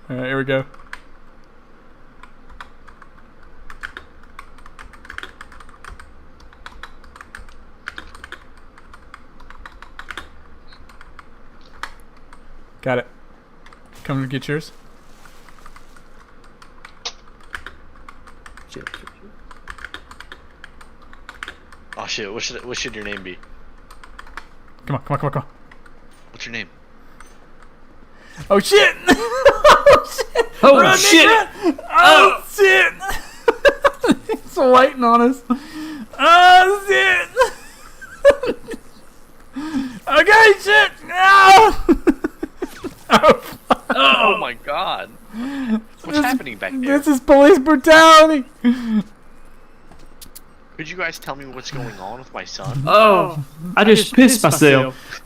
Alright, here we go. Got it. Come to get yours. Shit. Oh shit! What should your name be? Come on, come on, come on, come on. What's your name? Oh shit! Oh shit! Oh Run, shit! Nick, run! Oh shit! He's waiting on us. Oh shit! Okay, shit! No! Oh, Oh my god! What's happening back there? this is police brutality. Could you guys tell me what's going on with my son? Oh, I just pissed myself.